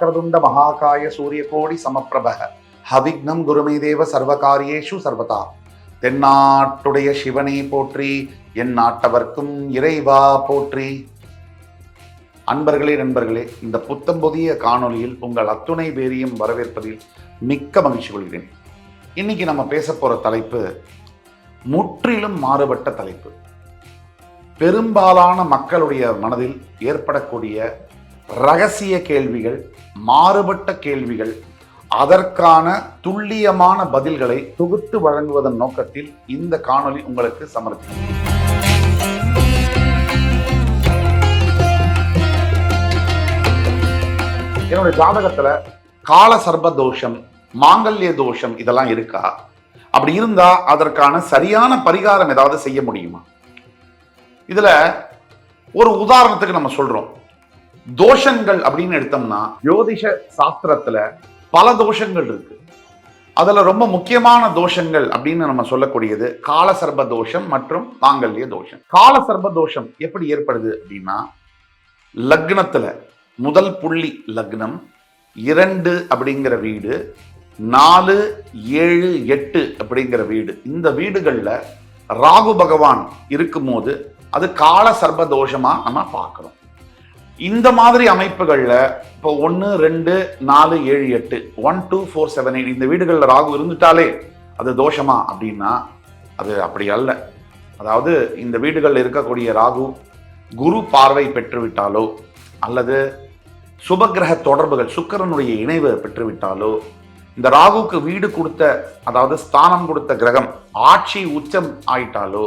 வக்ரதுண்ட மகாகாய சூரியகோடி சமப்பிரப ஹவிக்னம் குருமேதேவ சர்வகாரியேஷு சர்வதா. தென்னாட்டுடைய சிவனே போற்றி, என் நாட்டவர்க்கும் இறைவா போற்றி. அன்பர்களே, நண்பர்களே, இந்த புத்தம் புதிய காணொலியில் உங்கள் அத்துணை பேரையும் வரவேற்பதில் மிக்க மகிழ்ச்சி கொள்கிறேன். இன்னைக்கு நம்ம பேச போற தலைப்பு முற்றிலும் மாறுபட்ட தலைப்பு. பெரும்பாலான மக்களுடைய மனதில் ஏற்படக்கூடிய ரகசிய கேள்விகள், மாறுபட்ட கேள்விகள், அதற்கான துல்லியமான பதில்களை தொகுத்து வழங்குவதன் நோக்கத்தில் இந்த காணொளி உங்களுக்கு சமர்ப்பிக்கும். என்னுடைய ஜாதகத்துல கால சர்ப தோஷம், மாங்கல்ய தோஷம் இதெல்லாம் இருக்கா? அப்படி இருந்தா அதற்கான சரியான பரிகாரம் ஏதாவது செய்ய முடியுமா? இதுல ஒரு உதாரணத்துக்கு நம்ம சொல்றோம். தோஷங்கள் அப்படின்னு எடுத்தோம்னா ஜோதிஷ சாஸ்திரத்துல பல தோஷங்கள் இருக்கு. அதுல ரொம்ப முக்கியமான தோஷங்கள் அப்படின்னு நம்ம சொல்லக்கூடியது கால சர்ப தோஷம் மற்றும் மாங்கல்ய தோஷம். கால சர்ப தோஷம் எப்படி ஏற்படுது அப்படின்னா, லக்னத்துல முதல் புள்ளி லக்னம் 2 அப்படிங்கிற வீடு, 4, 7, 8 அப்படிங்கிற வீடு, இந்த வீடுகள்ல ராகு பகவான் இருக்கும்போது அது கால சர்ப தோஷமா நம்ம பார்க்கிறோம். இந்த மாதிரி அமைப்புகள்ல இப்போ 1, 2, 4, 7, 8 1, 2, 4, 7, 8 இந்த வீடுகள்ல ராகு இருந்துட்டாலே அது தோஷமா அப்படின்னா அது அப்படி அல்ல. அதாவது இந்த வீடுகள்ல இருக்கக்கூடிய ராகு குரு பார்வை பெற்றுவிட்டாலோ அல்லது சுபகிரக தொடர்புகள் சுக்கிரனுடைய இணைவு பெற்றுவிட்டாலோ, இந்த ராகுக்கு வீடு கொடுத்த, அதாவது ஸ்தானம் கொடுத்த கிரகம் ஆட்சி உச்சம் ஆயிட்டாலோ,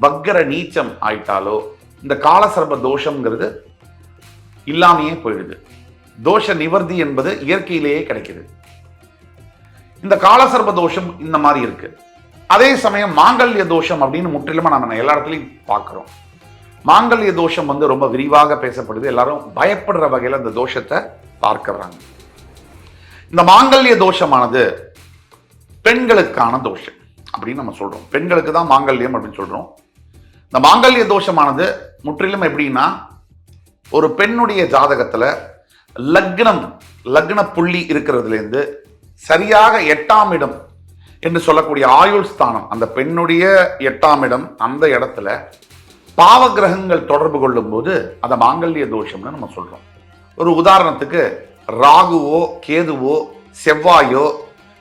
வக்கர நீச்சம் ஆயிட்டாலோ, இந்த காலசர்ப தோஷம்ங்கிறது இல்லாமையே போயிடுது. தோஷ நிவர்த்தி என்பது இயற்கையிலேயே கிடைக்குது. இந்த காலசர்ப தோஷம் இந்த மாதிரி இருக்கு. அதே சமயம் மாங்கல்ய தோஷம் அப்படின்னு முற்றிலுமா நம்ம எல்லா இடத்துலையும் பார்க்கிறோம். மாங்கல்ய தோஷம் ரொம்ப விரிவாக பேசப்படுது. எல்லாரும் பயப்படுற வகையில் அந்த தோஷத்தை பார்க்கிறாங்க. இந்த மாங்கல்ய தோஷமானது பெண்களுக்கான தோஷம் அப்படின்னு நம்ம சொல்றோம். பெண்களுக்கு தான் மாங்கல்யம் அப்படின்னு சொல்றோம். இந்த மாங்கல்ய தோஷமானது முற்றிலும் எப்படின்னா, ஒரு பெண்ணுடைய ஜாதகத்துல லக்ன புள்ளி இருக்கிறதுல இருந்து சரியாக 8ஆம் இடம் என்று சொல்லக்கூடிய ஆயுள் ஸ்தானம், அந்த பெண்ணுடைய 8ஆம் இடம், அந்த இடத்துல பாவ கிரகங்கள் தொடர்பு கொள்ளும் போது அதை மாங்கல்ய தோஷம்னு நம்ம சொல்றோம். ஒரு உதாரணத்துக்கு ராகுவோ கேதுவோ செவ்வாயோ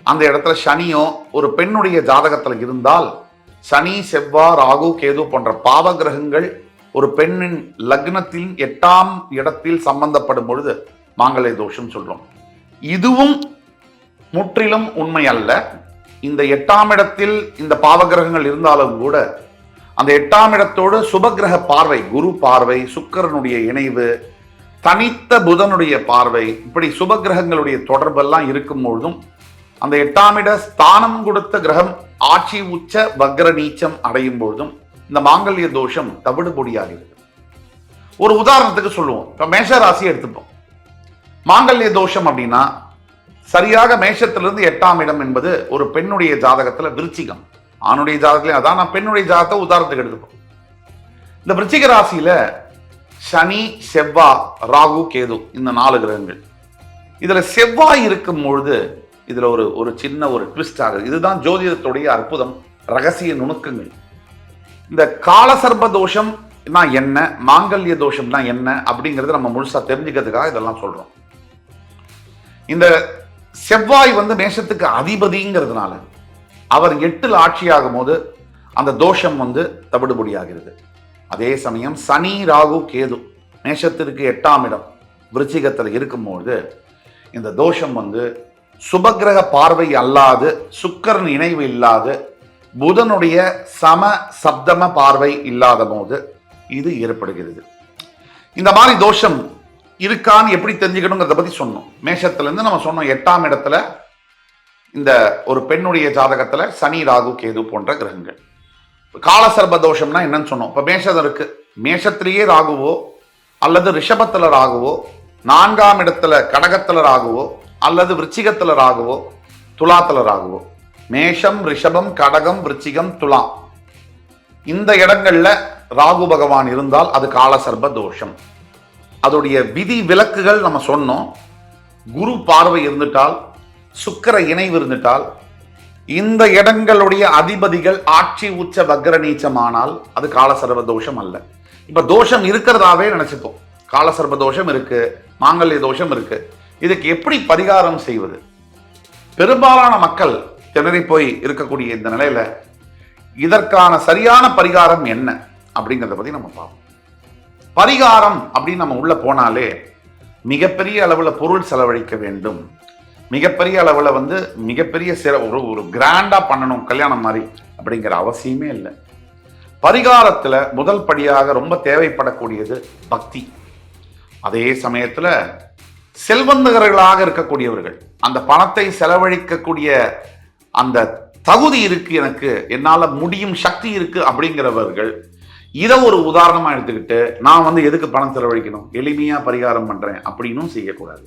அந்த இடத்துல சனியோ ஒரு பெண்ணுடைய ஜாதகத்துல இருந்தால், சனி செவ்வாய் ராகு கேது போன்ற பாவ கிரகங்கள் ஒரு பெண்ணின் லக்னத்தில் 8ஆம் இடத்தில் சம்பந்தப்படும் பொழுது மாங்கல்ய தோஷம் சொல்றோம். இதுவும் முற்றிலும் உண்மை அல்ல. இந்த 8ஆம் இடத்தில் இந்த பாவ கிரகங்கள் இருந்தாலும் கூட அந்த 8ஆம் இடத்தோடு சுபகிரக பார்வை, குரு பார்வை, சுக்கிரனுடைய இணைவு, தனித்த புதனுடைய பார்வை, இப்படி சுபகிரகங்களுடைய தொடர்பெல்லாம் இருக்கும் பொழுதும் அந்த 8ஆம் இட ஸ்தானம் கொடுத்த கிரகம் ஆட்சி உச்ச வக்ர நீச்சம் அடையும் பொழுதும் இந்த மாங்கல்ய தோஷம் தவிடுபொடியாகிறது. ஒரு உதாரணத்துக்கு சொல்லுவோம். இப்ப மேஷ ராசியை எடுத்துப்போம். மாங்கல்ய தோஷம் அப்படின்னா சரியாக மேஷத்திலிருந்து 8ஆம் இடம் என்பது ஒரு பெண்ணுடைய ஜாதகத்துல விருச்சிகம், ஆணுடைய ஜாதகத்திலே அதான், நான் பெண்ணுடைய ஜாதகத்தை உதாரணத்துக்கு எடுத்துப்போம். இந்த விருச்சிக ராசியில சனி செவ்வாய் ராகு கேது இந்த 4 கிரகங்கள். இதுல செவ்வாய் இருக்கும் பொழுது இதுல ஒரு சின்ன ஒரு ட்விஸ்ட் ஆகுது. இதுதான் ஜோதிடத்துடைய அற்புதம், ரகசிய நுணுக்கங்கள். இந்த காலசர்ப தோஷம் என்ன, மாங்கல்ய தோஷம்னா என்ன அப்படிங்கறது நம்ம முழுசா தெரிஞ்சுக்கிறதுக்காக இதெல்லாம் சொல்றோம். இந்த செவ்வாய் மேஷத்துக்கு அதிபதிங்கிறதுனால அவர் 8ல் ஆட்சியாகும் போது அந்த தோஷம் தவிடுபொடியாகிறது. அதே சமயம் சனி ராகு கேது மேஷத்திற்கு 8ஆம் இடம் விருச்சிகத்தில் இருக்கும்போது இந்த தோஷம் சுபகிரக பார்வை அல்லாது, சுக்கிரன் இணைவு இல்லாது, புதனுடைய சம சப்தம பார்வை இல்லாத போது இது ஏற்படுகிறது. இந்த மாதிரி தோஷம் இருக்கான்னு எப்படி தெரிஞ்சுக்கணுங்கிறத பத்தி சொன்னோம். மேஷத்துல இருந்து நம்ம சொன்னோம் 8ஆம் இடத்துல இந்த ஒரு பெண்ணுடைய ஜாதகத்துல சனி ராகு கேது போன்ற கிரகங்கள். காலசர்ப தோஷம்னா என்னன்னு சொன்னோம். இப்ப மேஷம் இருக்கு, மேஷத்திலேயே ராகுவோ அல்லது ரிஷபத்துல ராகுவோ, 4ஆம் இடத்துல கடகத்துல ராகுவோ அல்லது விருச்சிகத்துல ராகுவோ, துலாத்துல ராகுவோ, மேஷம் ரிஷபம் கடகம் விருச்சிகம் துலாம் இந்த இடங்கள்ல ராகு பகவான் இருந்தால் அது காலசர்ப தோஷம். அதோடைய விதி விலக்குகள் நம்ம சொன்னோம். குரு பார்வை இருந்துட்டால், சுக்கிர இணைவு இருந்துட்டால், இந்த இடங்களுடைய அதிபதிகள் ஆட்சி உச்ச வக்ர நீச்சமானால் அது காலசர்வ தோஷம் அல்ல. இப்ப தோஷம் இருக்கிறதாவே நினைச்சுப்போம். காலசர்வ தோஷம் இருக்கு, மாங்கல்ய தோஷம் இருக்கு. இதுக்கு எப்படி பரிகாரம் செய்வது? பெரும்பாலான மக்கள் திணறி போய் இருக்கக்கூடிய இந்த நிலையில இதற்கான சரியான பரிகாரம் என்ன அப்படிங்கிறத பத்தி நம்ம பார்ப்போம். பரிகாரம் அப்படின்னு நம்ம உள்ள போனாலே மிகப்பெரிய அளவுல பொருள் செலவழிக்க வேண்டும், மிகப்பெரிய அளவுல மிகப்பெரிய ஒரு கிராண்டா பண்ணணும் கல்யாணம் மாதிரி அப்படிங்கிற அவசியமே இல்லை. பரிகாரத்துல முதல் படியாக ரொம்ப தேவைப்படக்கூடியது பக்தி. அதே சமயத்துல செல்வந்தகர்களாக இருக்கக்கூடியவர்கள், அந்த பணத்தை செலவழிக்கக்கூடிய அந்த தகுதி இருக்கு, எனக்கு என்னால முடியும், சக்தி இருக்கு அப்படிங்கிறவர்கள் இதை ஒரு உதாரணமா எடுத்துக்கிட்டு நான் எதுக்கு பணம் செலவழிக்கணும், எளிமையா பரிகாரம் பண்றேன் அப்படின்னும் செய்யக்கூடாது.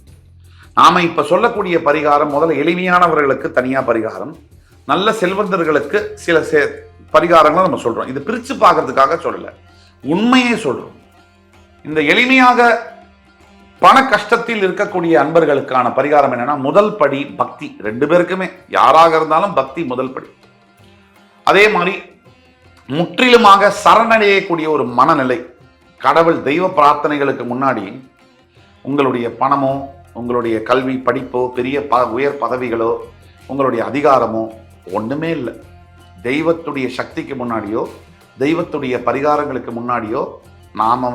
நாம இப்ப சொல்லக்கூடிய பரிகாரம் முதல்ல எளிமையானவர்களுக்கு தனியா பரிகாரம், நல்ல செல்வந்தர்களுக்கு சில பரிகாரங்களை நம்ம சொல்றோம். இது பிரிச்சு பார்க்கறதுக்காக சொல்லல, உண்மையே சொல்றோம். இந்த எளிமையாக பண கஷ்டத்தில் இருக்கக்கூடிய அன்பர்களுக்கான பரிகாரம் என்னன்னா, முதல் படி பக்தி. ரெண்டு பேருக்குமே யாராக இருந்தாலும் பக்தி முதல் படி. அதே மாதிரி முற்றிலுமாக சரணடையக்கூடிய ஒரு மனநிலை. கடவுள் தெய்வ பிரார்த்தனைகளுக்கு முன்னாடி உங்களுடைய பணமோ, உங்களுடைய கல்வி படிப்போ, பெரிய உயர் பதவிகளோ, உங்களுடைய அதிகாரமோ ஒண்ணுமே இல்லை. தெய்வத்துடைய சக்திக்கு முன்னாடியோ, தெய்வத்துடைய பரிகாரங்களுக்கு முன்னாடியோ நாம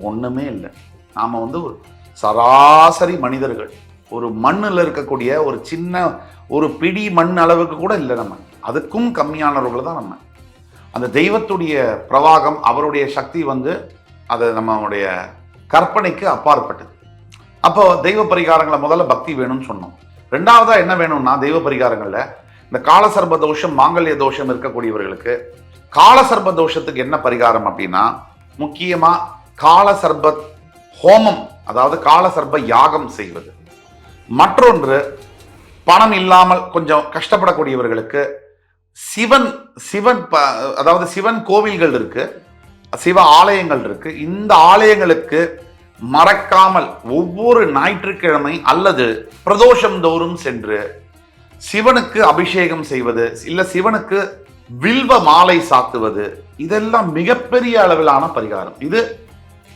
ஒண்ணுமே இல்லை. நாம ஒரு சராசரி மனிதர்கள். ஒரு மண்ணில் இருக்கக்கூடிய ஒரு சின்ன ஒரு பிடி மண் அளவுக்கு கூட இல்லை நம்ம, அதுக்கும் கம்மியானவர்கள் தான் நம்ம. அந்த தெய்வத்துடைய பிரவாகம், அவருடைய சக்தி அது நம்மளுடைய கற்பனைக்கு அப்பாற்பட்டது. அப்போ தெய்வ பரிகாரங்களை முதல்ல பக்தி வேணும்னு சொன்னோம். ரெண்டாவதா என்ன வேணும்னா, தெய்வ பரிகாரங்கள்ல இந்த காலசர்ப தோஷம், மாங்கல்ய தோஷம் இருக்கக்கூடியவர்களுக்கு காலசர்ப தோஷத்துக்கு என்ன பரிகாரம் அப்படின்னா, முக்கியமா காலசர்ப ஹோமம், அதாவது காலசர்ப யாகம் செய்வது. மற்றொன்று, பணம் இல்லாமல் கொஞ்சம் கஷ்டப்படக்கூடியவர்களுக்கு அதாவது சிவன் கோவில்கள் இருக்கு, சிவ ஆலயங்கள் இருக்கு. இந்த ஆலயங்களுக்கு மறக்காமல் ஒவ்வொரு ஞாயிற்றுக்கிழமை அல்லது பிரதோஷம் தோறும் சென்று சிவனுக்கு அபிஷேகம் செய்வது, இல்ல சிவனுக்கு வில்வ மாலை சாத்துவது, இதெல்லாம் மிகப்பெரிய அளவிலான பரிகாரம். இது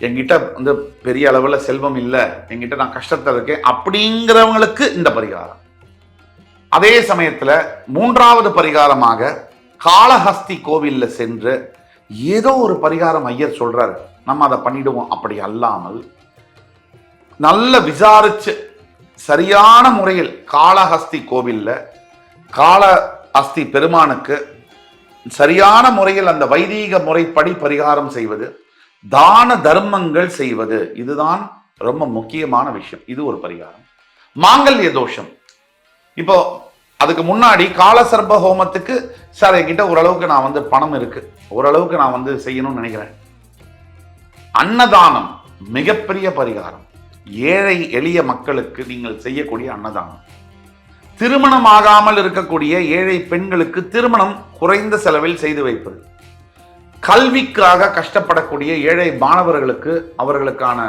என்கிட்ட பெரிய அளவில் செல்வம் இல்லை, என்கிட்ட நான் கஷ்டத்தில் இருக்கேன் அப்படிங்கிறவங்களுக்கு இந்த பரிகாரம். அதே சமயத்துல மூன்றாவது பரிகாரமாக காளஹஸ்தி கோவில்ல சென்று ஏதோ ஒரு பரிகாரம் ஐயர் சொல்றாரு, நம்ம அதை பண்ணிடுவோம். அப்படி அல்லாமல் நல்ல விசாரிச்சு சரியான முறையில் காளஹஸ்தி கோவில்ல காளஹஸ்தி பெருமானுக்கு சரியான முறையில் அந்த வைதீக முறைப்படி பரிகாரம் செய்வது, தான தர்மங்கள் செய்வது, இதுதான் ரொம்ப முக்கியமான விஷயம். இது ஒரு பரிகாரம். மாங்கல்ய தோஷம், இப்போ அதுக்கு முன்னாடி காலசர்ப ஹோமத்துக்கு சார் என்கிட்ட ஓரளவுக்கு நான் பணம் இருக்கு, ஓரளவுக்கு நான் செய்யணும்னு நினைக்கிறேன். அன்னதானம் மிகப்பெரிய பரிகாரம். ஏழை எளிய மக்களுக்கு நீங்கள் செய்யக்கூடிய அன்னதானம். திருமணம் ஆகாமல் இருக்கக்கூடிய ஏழை பெண்களுக்கு திருமணம் குறைந்த செலவில் செய்து வைப்பது. கல்விக்காக கஷ்டப்படக்கூடிய ஏழை மாணவர்களுக்கு அவர்களுக்கான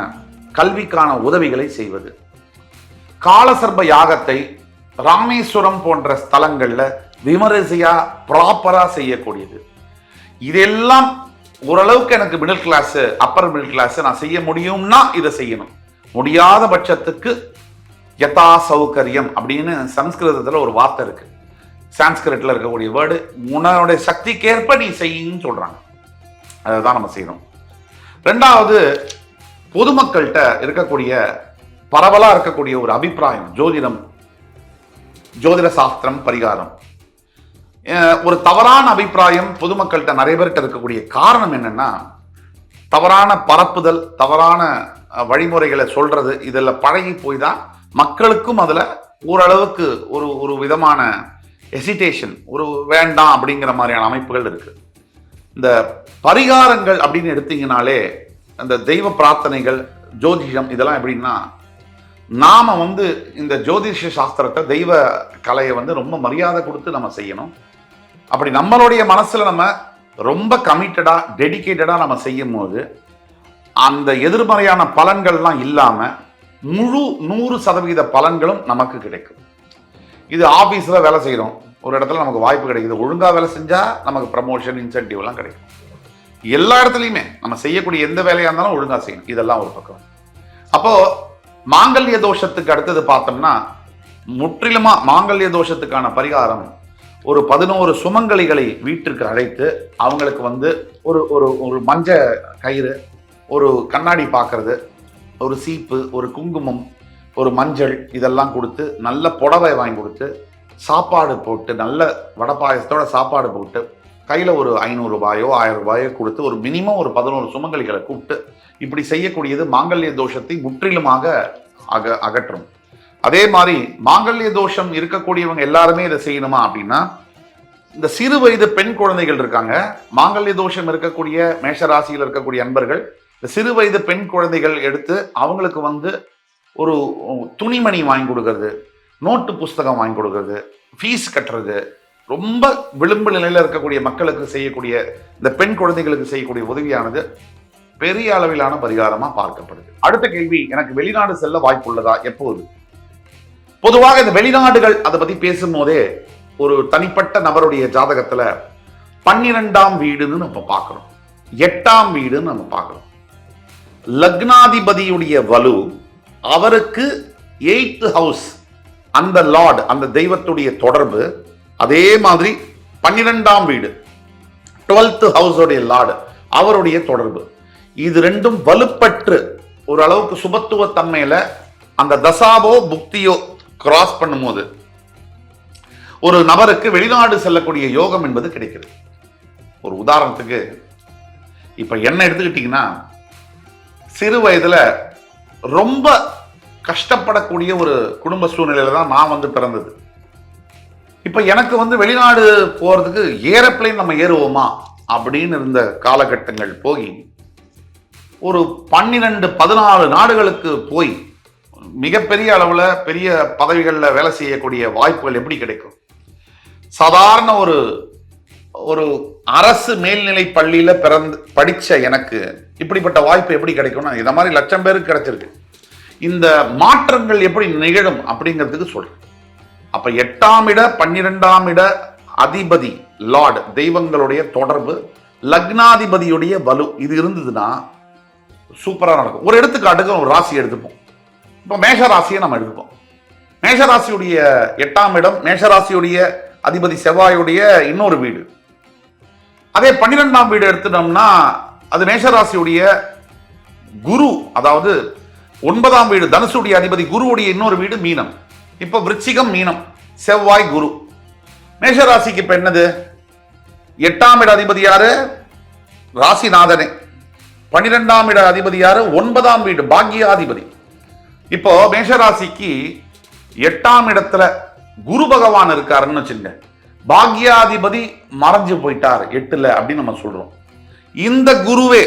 கல்விக்கான உதவிகளை செய்வது. காலசர்ப யாகத்தை ராமேஸ்வரம் போன்ற ஸ்தலங்கள்ல விமரிசையா ப்ராப்பரா செய்யக்கூடியது. இதெல்லாம் ஓரளவுக்கு எனக்கு middle class, upper middle class நான் செய்ய முடியும்னா இதை செய்யணும். முடியாத பட்சத்துக்கு யதா சௌகரியம் அப்படின்னு சம்ஸ்கிருதத்துல ஒரு வார்த்தை இருக்கு, சான்ஸ்கிரிட்ல இருக்கக்கூடிய வேர்டு, உன்னோட சக்திக்கேற்ப நீ செய்யுன்னு சொல்றாங்க. அதைதான் நம்ம செய்யணும். ரெண்டாவது, பொதுமக்கள்கிட்ட இருக்கக்கூடிய பரவலா இருக்கக்கூடிய ஒரு அபிப்பிராயம், ஜோதிட சாஸ்திரம் பரிகாரம், ஒரு தவறான அபிப்பிராயம் பொதுமக்கள்கிட்ட நிறைய பேர்கிட்ட இருக்கக்கூடிய காரணம் என்னன்னா, தவறான பரப்புதல், தவறான வழிமுறைகளை சொல்றது, இதெல்லாம் பழகி போய் தான் மக்களுக்கும் அதுல ஓரளவுக்கு ஒரு விதமான ஹெசிடேஷன், ஒரு வேண்டாம் அப்படிங்கிற மாதிரியான அமைப்புகள் இருக்கு. இந்த பரிகாரங்கள் அப்படின்னு எடுத்தீங்கனாலே, அந்த தெய்வ பிரார்த்தனைகள், ஜோதிஷம், இதெல்லாம் எப்படின்னா, நாம இந்த ஜோதிஷ சாஸ்திரத்தை, தெய்வ கலையை ரொம்ப மரியாதை கொடுத்து நம்ம செய்யணும். அப்படி நம்மளுடைய மனசுல நம்ம ரொம்ப கமிட்டடா, டெடிகேட்டடா நம்ம செய்யும் போது அந்த எதிர்மறையான பலன்கள்லாம் இல்லாம முழு 100% பலன்களும் நமக்கு கிடைக்கும். இது ஆபீஸ்ல வேலை செய்யறோம், ஒரு இடத்துல நமக்கு வாய்ப்பு கிடைக்குது, ஒழுங்கா வேலை செஞ்சா நமக்கு ப்ரமோஷன், இன்சென்டிவ் எல்லாம் கிடைக்கும். எல்லா இடத்துலையுமே நம்ம செய்யக்கூடிய எந்த வேலையா இருந்தாலும் ஒழுங்கா செய்யணும். இதெல்லாம் ஒரு பக்கம். அப்போ மாங்கல்ய தோஷத்துக்கு அடுத்தது பார்த்தோம்னா, முற்றிலுமா மாங்கல்ய தோஷத்துக்கான பரிகாரம், ஒரு 11 சுமங்கலிகளை வீட்டிற்கு அழைத்து அவங்களுக்கு ஒரு ஒரு ஒரு மஞ்ச கயிறு, ஒரு கண்ணாடி பார்க்கறது, ஒரு சீப்பு, ஒரு குங்குமம், ஒரு மஞ்சள் இதெல்லாம் கொடுத்து, நல்ல புடவை வாங்கி கொடுத்து, சாப்பாடு போட்டு, நல்ல வடை பாயசத்தோட சாப்பாடு போட்டு, கையில் ஒரு 500 ரூபாயோ 1000 ரூபாயோ கொடுத்து, ஒரு மினிமம் ஒரு 11 சுமங்கலிகளை கூப்பிட்டு இப்படி செய்யக்கூடியது மாங்கல்ய தோஷத்தை முற்றிலுமாக அகற்றும். அதே மாதிரி மாங்கல்ய தோஷம் இருக்கக்கூடியவங்க எல்லாருமே இதை செய்யணுமா அப்படின்னா, இந்த சிறு வயது பெண் குழந்தைகள் இருக்காங்க, மாங்கல்ய தோஷம் இருக்கக்கூடிய மேஷராசியில் இருக்கக்கூடிய அன்பர்கள், இந்த சிறு வயது பெண் குழந்தைகள் எடுத்து அவங்களுக்கு ஒரு துணிமணி வாங்கி கொடுக்கறது, நோட்டு புஸ்தகம் வாங்கி கொடுக்கறது, ஃபீஸ் கட்டுறது, ரொம்ப விளிம்பு நிலையில் இருக்கக்கூடிய மக்களுக்கு செய்யக்கூடிய இந்த பெண் குழந்தைகளுக்கு செய்யக்கூடிய உதவியானது பெரிய அளவிலான பரிகாரமா பார்க்கப்படுது. அடுத்த கேள்வி, எனக்கு வெளிநாடு செல்ல வாய்ப்பு உள்ளதா? எப்போது? பொதுவாக இந்த வெளிநாடுகள் அதை பத்தி பேசும்போதே ஒரு தனிப்பட்ட நபருடைய ஜாதகத்துல 12ஆம் வீடுன்னு நம்ம பார்க்கிறோம், 8ஆம் வீடுன்னு நம்ம பார்க்கிறோம். லக்னாதிபதியுடைய வலு அவருக்கு 8th ஹவுஸ், அந்த லார்ட், அந்த தெய்வத்துடைய தொடர்பு. அதே மாதிரி 12ஆம் வீடு 12th ஹவுஸோடைய லார்டு அவருடைய தொடர்பு. இது ரெண்டும் வலுப்பற்று ஓரளவுக்கு சுபத்துவ தன்மையில அந்த தசாவோ புக்தியோ கிராஸ் பண்ணும்போது ஒரு நபருக்கு வெளிநாடு செல்லக்கூடிய யோகம் என்பது கிடைக்கிறது. ஒரு உதாரணத்துக்கு இப்ப என்ன எடுத்துக்கிட்டீங்கன்னா, சிறு வயதுல ரொம்ப கஷ்டப்படக்கூடிய ஒரு குடும்ப சூழ்நிலையில தான் நான் பிறந்தது. இப்ப எனக்கு வெளிநாடு போறதுக்கு ஏரோப்ளேன் நம்ம ஏறுவோமா அப்படின்னு இருந்த காலகட்டங்கள் போய் ஒரு 12-14 நாடுகளுக்கு போய் மிகப்பெரிய அளவுல பெரிய பதவிகளில் வேலை செய்யக்கூடிய வாய்ப்புகள் எப்படி கிடைக்கும்? சாதாரண ஒரு அரசு மேல்நிலை பள்ளியில படிச்ச எனக்கு இப்படிப்பட்ட வாய்ப்பு எப்படி கிடைக்கும்னா, இந்த மாதிரி லட்சம் பேருக்கு கிடைச்சிருக்கு. இந்த மாற்றங்கள் எப்படி நிகழும் அப்படிங்கிறதுக்கு சொல்றேன். அப்ப 8ஆம் இட 12ஆம் இட அதிபதி லார்ட் தெய்வங்களுடைய தொடர்பு, லக்னாதிபதியுடைய வலு இது இருந்ததுன்னா சூப்பரா நடக்கும். ஒரு எடுத்துக்காட்டுக்கு ஒரு ராசி எடுத்துப்போம். இப்போ மேஷ ராசியை நம்ம எடுத்துப்போம். மேஷராசியுடைய 8ஆம் இடம் மேஷராசியுடைய அதிபதி செவ்வாயுடைய இன்னொரு வீடு. அதே 12ஆம் வீடு எடுத்துட்டோம்னா அது மேஷராசியுடைய குரு, அதாவது 9ஆம் வீடு தனுசுடைய அதிபதி குருவுடைய இன்னொரு வீடு மீனம். இப்ப விருச்சிகம், மீனம், செவ்வாய், குரு. மேஷராசிக்கு இப்ப என்னது? 8ஆம் இட அதிபதி யாரு? ராசிநாதனே. 12ஆம் இட அதிபதி யாரு? 9ஆம் வீடு பாக்யாதிபதி. இப்போ மேஷராசிக்கு 8ஆம் இடத்துல குரு பகவான் இருக்காருன்னு வச்சுங்க, பாக்யாதிபதி மறைஞ்சு போயிட்டார் 8ல அப்படின்னு நம்ம சொல்றோம். இந்த குருவே,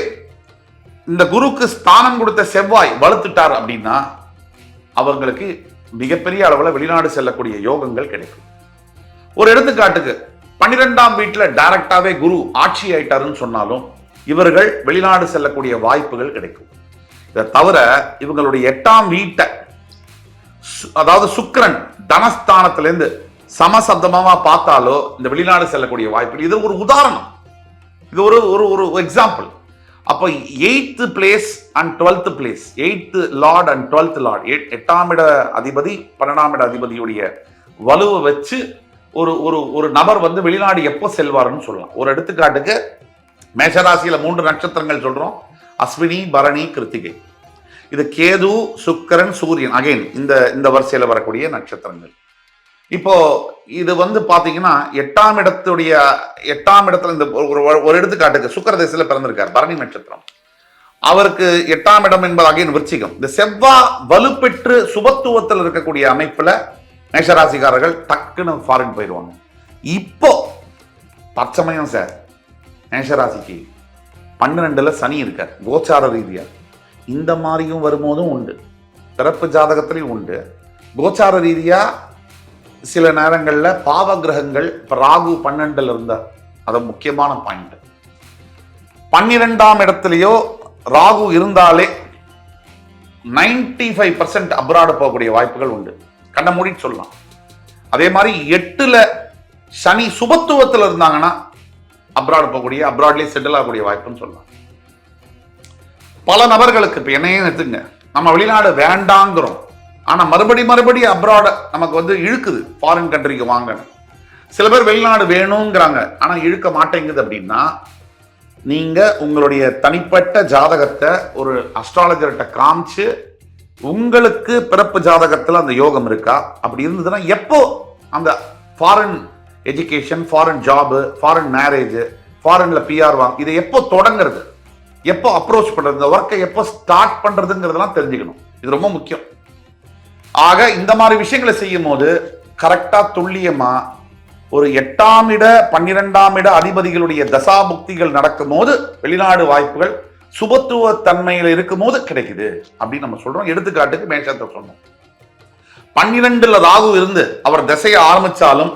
இந்த குருக்கு ஸ்தானம் கொடுத்த செவ்வாய் வலுத்துட்டார் அப்படின்னா அவர்களுக்கு மிகப்பெரிய அளவில் வெளிநாடு செல்லக்கூடிய யோகங்கள் கிடைக்கும். ஒரு எடுத்துக்காட்டுக்கு 12ஆம் வீட்டுல டைரக்டாவே குரு ஆட்சி ஆயிட்டாருன்னு சொன்னாலும் இவர்கள் வெளிநாடு செல்லக்கூடிய வாய்ப்புகள் கிடைக்கும். இதை தவிர இவங்களுடைய 8ஆம் வீட்டை, அதாவது சுக்கிரன் தனஸ்தானத்திலிருந்து சமசப்தமா பார்த்தாலோ இந்த வெளிநாடு செல்லக்கூடிய வாய்ப்புகள். இது ஒரு உதாரணம், இது ஒரு எக்ஸாம்பிள். அப்போ 8th place and 12th place, 8th Lord and 12th Lord, 8ஆம் இட அதிபதி 12ஆம் இட அதிபதியுடைய வலுவை வச்சு ஒரு நபர் வெளிநாடு எப்போ செல்வாருன்னு சொல்லலாம். ஒரு எடுத்துக்காட்டுக்கு மேஷராசியில 3 நட்சத்திரங்கள் சொல்றோம், அஸ்வினி, பரணி, கிருத்திகை. இது கேது, சுக்கிரன், சூரியன், அகைன் இந்த வரிசையில வரக்கூடிய நட்சத்திரங்கள். இப்போ இது பாத்தீங்கன்னா 8ஆம் இடத்துல இந்த ஒரு எடுத்துக்காட்டுக்கு சுக்கிர திசையில பிறந்திருக்கார், பரணி நட்சத்திரம். அவருக்கு 8ஆம் இடம் என்பது அகைன் விருச்சிகம். இந்த செவ்வாய் வலுப்பெற்று சுபத்துவத்தில் இருக்கக்கூடிய அமைப்புல மேஷராசிக்காரர்கள் டக்குன்னு ஃபாரின் போயிடுவாங்க. இப்போ தற்சமயம் சார் மேஷராசிக்கு 12ல சனி இருக்கார் கோச்சார ரீதியா. இந்த மாதிரியும் வரும்போதும் உண்டு, பிறப்பு ஜாதகத்திலையும் உண்டு. கோச்சார ரீதியா சில நேரங்களில் பாவ கிரகங்கள் ராகு 12ல இருந்தார், அது முக்கியமான பாயிண்ட். 12ஆம் இடத்துலயோ ராகு இருந்தாலே 95% அப்ராடு போகக்கூடிய வாய்ப்புகள் உண்டு. கண்ண மூடிட்டு சொல்லலாம். அதே மாதிரி 8ல சனி சுபத்துவத்தில் இருந்தாங்கன்னா அப்ராடு போகக்கூடிய, அப்ராட்லேயே செட்டில் ஆகக்கூடிய வாய்ப்புன்னு சொல்லலாம். பல நபர்களுக்கு இப்போ என்னையே எடுத்துங்க, நம்ம வெளிநாடு வேண்டாங்கிறோம், ஆனா மறுபடி அப்ராட நமக்கு இழுக்குது, ஃபாரின் கண்ட்ரிக்கு வாங்கணும். சில பேர் வெளிநாடு வேணுங்கிறாங்க, ஆனா இழுக்க மாட்டேங்குது. அப்படின்னா நீங்க உங்களுடைய தனிப்பட்ட ஜாதகத்தை ஒரு அஸ்ட்ராலஜர்கிட்ட காமிச்சு, உங்களுக்கு பிறப்பு ஜாதகத்துல அந்த யோகம் இருக்கா, அப்படி இருந்ததுன்னா எப்போ அந்த foreign education, foreign job, foreign marriage, ஃபாரின்ல பிஆர் வாங்க, இதை எப்போ தொடங்குறது, எப்போ அப்ரோச் பண்றது, இந்த ஒர்க்கை எப்போ ஸ்டார்ட் பண்றதுங்கிறதெல்லாம் தெரிஞ்சுக்கணும். இது ரொம்ப முக்கியம். ஆக இந்த மாதிரி விஷயங்களை செய்யும் போது கரெக்டா துல்லியமா ஒரு 8ஆம் இட 12ஆம் இட அதிபதிகளுடைய தசாபுக்திகள் நடக்கும் போது வெளிநாடு வாய்ப்புகள் சுபத்துவ தன்மையில இருக்கும் போது கிடைக்குது அப்படின்னு நம்ம சொல்றோம். எடுத்துக்காட்டுக்கு மேஷத்தை சொன்னோம். 12ல ராகு இருந்து அவர் திசையை ஆரம்பிச்சாலும்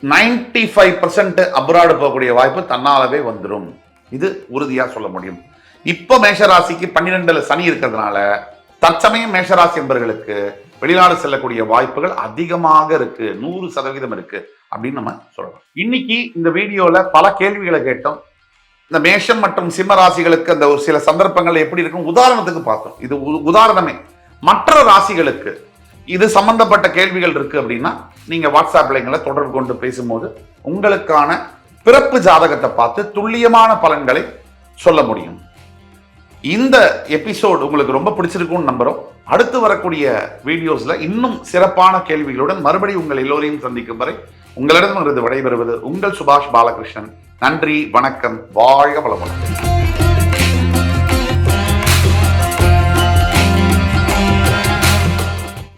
95% அப்ராடு போகக்கூடிய வாய்ப்பு தன்னாலவே வந்துடும். இது உறுதியா சொல்ல முடியும். இப்ப மேஷராசிக்கு 12ல சனி இருக்கிறதுனால தற்சமயம் மேஷராசி என்பவர்களுக்கு வெளிநாடு செல்லக்கூடிய வாய்ப்புகள் அதிகமாக இருக்கு, 100% இருக்கு அப்படின்னு நம்ம சொல்லலாம். இன்னைக்கு இந்த வீடியோல பல கேள்விகளை கேட்டோம். இந்த மேஷம் மற்றும் சிம்ம ராசிகளுக்கு அந்த ஒரு சில சந்தர்ப்பங்கள் எப்படி இருக்கும் உதாரணத்துக்கு பார்த்தோம். இது உதாரணமே. மற்ற ராசிகளுக்கு இது சம்பந்தப்பட்ட கேள்விகள் இருக்கு அப்படின்னா நீங்க வாட்ஸ்அப்ல எங்களை தொடர்பு கொண்டு பேசும்போது உங்களுக்கான பிறப்பு ஜாதகத்தை பார்த்து துல்லியமான பலன்களை சொல்ல முடியும். இந்த எபிசோடு உங்களுக்கு ரொம்ப பிடிச்சிருக்கும்னு நம்புறோம். அடுத்து வரக்கூடிய வீடியோஸ்ல இன்னும் சிறப்பான கேள்விகளுடன் மறுபடியும் உங்கள் எல்லோரையும் சந்திக்கும் வரை உங்களிடமிருந்து விடைபெறுவது உங்கள் சுபாஷ் பாலகிருஷ்ணன். நன்றி, வணக்கம், வாழ்க வளமுடன்.